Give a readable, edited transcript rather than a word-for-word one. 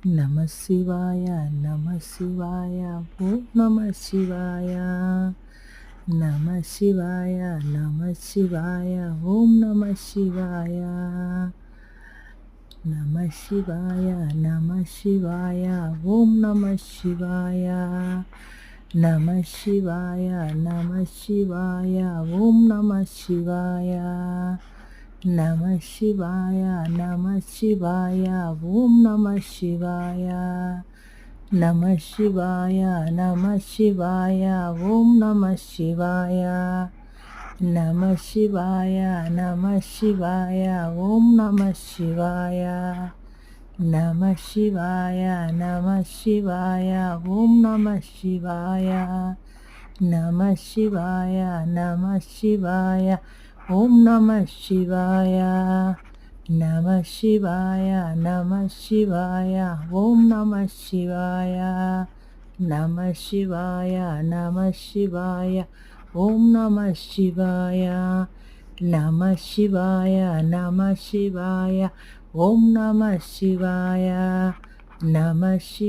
நம சிவாய நம சிவாய ஓம் நம சிவாய நம சிவாய நம சிவாய ஓம் நம சிவாய நம சிவாய நம சிவாய ஓம் நம சிவாய நம சிவாய நம சிவாய ஓம் நம சிவாய நம சிவாய நம சிவாய ஓம் நம சிவாய நம சிவாய நம சிவாய ஓம் நம சிவாய நம சிவாய நம சிவாய ஓம் நம சிவாய நம சிவாய நம சிவாய ஓம் நம சிவாய நம சிவாய நம சிவாய ஓம் நம சிவாய நம சிவாய நம சிவாய ஓம் நம சிவாய நம சிவாய நம சிவாய ஓம் நம சிவாய நம சிவாய நம சிவாய ஓம் நம சிவாய நம சிவாய